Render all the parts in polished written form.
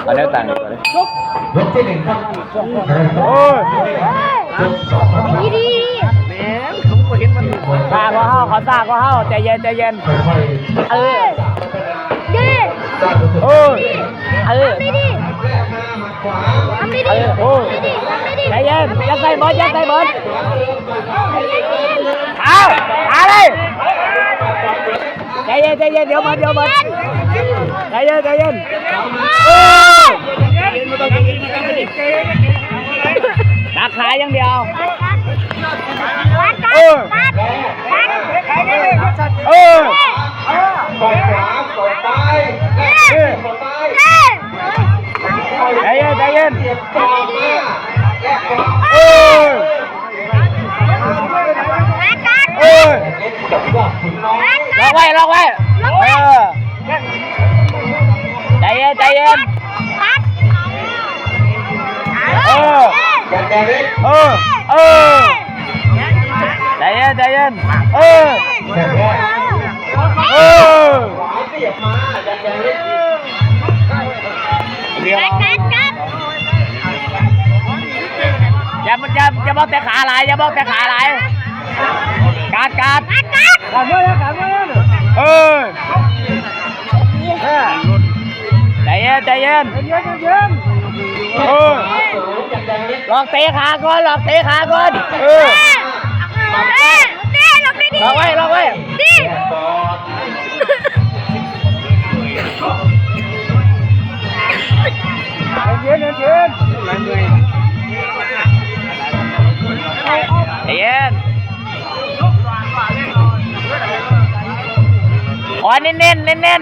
เอาเนื้อต่างดีกว่าเลย ยกที่หนึ่งครับ โอ้ย ยกสองครับ ดี แหมผมก็เห็นมันซาก็เฮาเขาซาก็เฮาใจเย็นใจเย็น ค่อย เออ ดี ๆสร้างตัว โอ้ยเออ ทำดีทำดี เออโอ้ย ทำดี ใจเย็นอย่าใส่บอลอย่าใส่บอลเอาเลยใจเย็นใจเย็นเดี๋ยวบอลใจเย็นใจเย็นโอ้ยดักขาอย่างเดียว วัด เออ วัด เออ ปล่อยขวาปล่อยซ้ายปล่อยซ้าย ใจเย็นใจเย็น เก็บต่อมาแยกขวา เออเออ เล่นกับยอดขุนน้อง ล็อกไว้ล็อกไว้เออใจเย็นใจเย็นเออ แกเล็ก เออเออใจเย็นใจเย็นเออ แกแรก เออ ขวาเสียบมาแกเล็ก อย่าบอกแต่ขาไหลอย่าบอกแต่ขาไหลการเมื่อเออใจเย็นใจเย็นเออหลอกเตะขาก่อนหลอกเตะขาก่อนเออล็อกไว้ล็อกไว้เย็นใจเย็นขอเน้น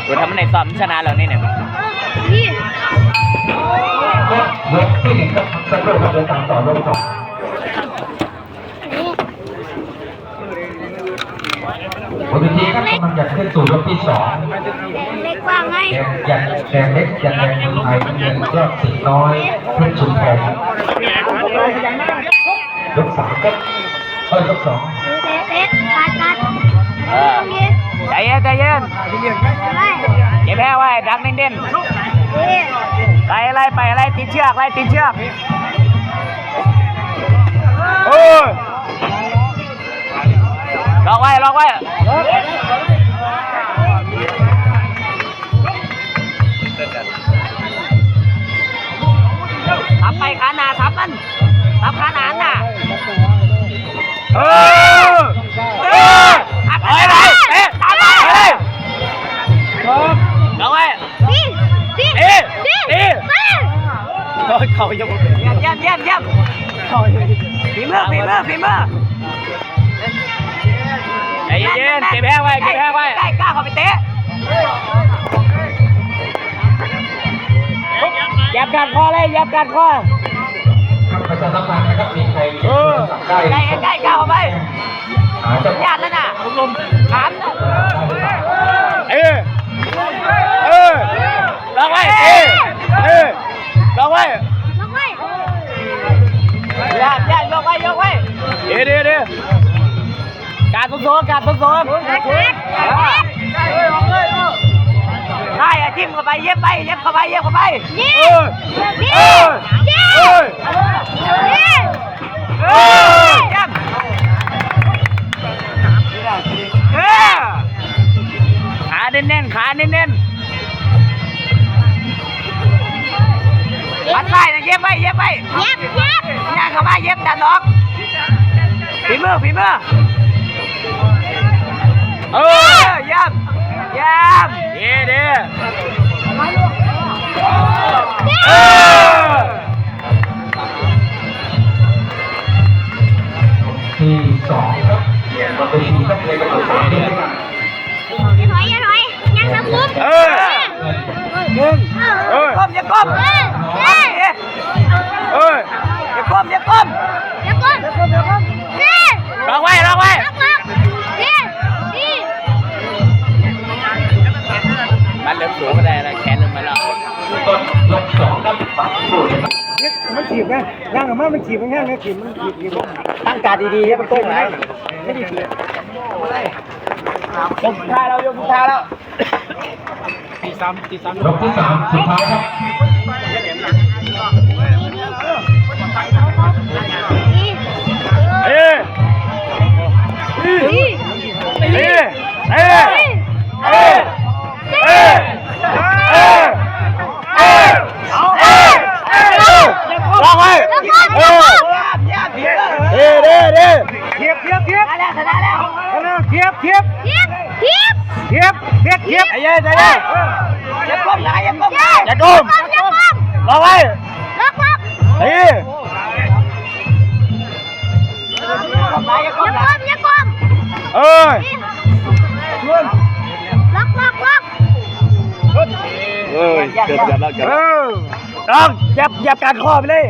กูทำมันในซ้อมชนะแล้วนี่เนี่ย ยกที่หนึ่งครับสักครู่ครับเดินตามต่อยกสองบนเวทีครับกำลังจะขึ้นสู่ยกที่สอง เล็กกว่าไง แดงเล็กแดงไทยเงินยอดสิงห์น้อยเพชรชุมแพยกสามครับยกสอง เล็กกัด ใจเย็นเก็บแพ้ไว้ดักเน้นๆไปอะไรติดเชือกโอ้ยล็อกไว้ทับไปขาหนาทับมันทับขาหนาน่ะทับไปเลยทับไปเลยล็อกไว้เขายังเยี่ยมฝีมือใจเย็นเก็บแพ้ไว้ใกล้เข้าไปเตะยับกัดคอเลยยับกัดคอ ประชาสัมพันธ์นะครับมีใครได้ ใกล้เข้าไปญาติแล้วน่ะถามนะล็อกไว้ล็อกไว้ญาติยกไว้เดี๋ยวการฝึกซ้อมได้อะจิ้มเข้าไปเย็บเข้าไปขาเน้นปัดไส้นะเย็บไปย่างเข้ามาเย็บดันออกฝีมือเยี่ยมเดี๋ยวที่สองครับบนเวทีครับในกระตุ้นที่ อย่าถอยยังน้ำมุก ก้มอย่าก้มลองไว้มันเริ่มสูงก็ได้แล้วแขนเริ่มมาแล้ว ยกสองครับปักสูด มันถีบไงร่างของมันถีบมันแห้งเลยถีบตั้งการดีๆให้มันโต้งไหมไม่ดีถีบ ยกสุดท้ายแล้วยกสุดท้ายแล้ว ยกที่สามสุดท้ายครับ เอ้ยเอ้ยเอ้ยเอ้ยเอ้ยเอ้ยเอ้ยลองไว้เอ้ยเด้เด้ เทียบเทียบเทียบ ชนะแล้ว เทียบเทียบ เทียบเทียบ เทียบเทียบเทียบ ใจเย็นใจเย็น อย่าก้มอย่าก้ม อย่าก้มลองไว้ ล็อกล็อก เฮ้ย อย่าก้มอย่าก้ม เอ้ย ล็อกล็อกล็อก เอ้ยเกือบแล้วเกือบต้องยับการข้อไปเลย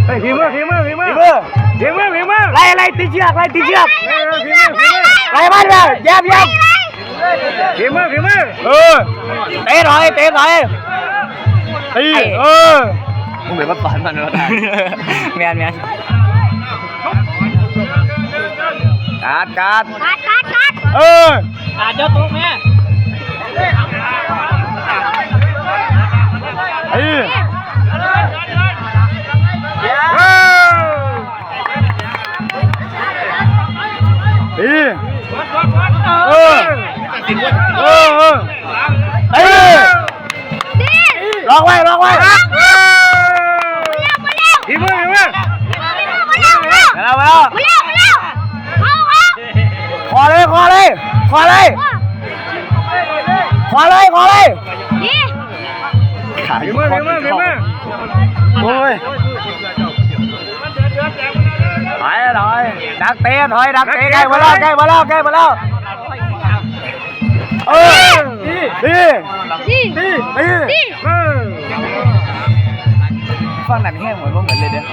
ไปฝีมือฝีมือฝีมือ มือ ฝีมือฝีมือ ไล่ตีเชือกไล่ตีเชือก ฝีมือฝีมือ ไล่มันเลยยับ ฝีมือฝีมือ เตะหน่อยตีมึงเหมือนว่าปานมันเลยแมนการกัด อาจจะตกแม่ลองไว้ฝีมือฝีมือ แล้วคอเลย ฝีมือฝีมือฝีมือ โอ้ยถอยดักเตะใกล้มาแล้วดีฟังหนังแห้งเหมือนเลยเด้อ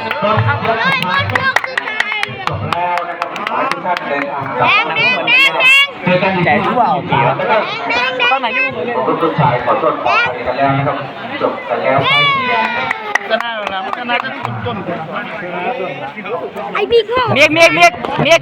จบแล้วนะครับขอให้ทุกท่านเดินทางกลับเจอกันอีก แกรู้ว่าเอาเกี่ยว ฟังไหนที่มึงเลยลูกชายขอโทษขออภัยกันแล้วนะครับจบกันแล้ว ไอ้บิ๊ก เมียก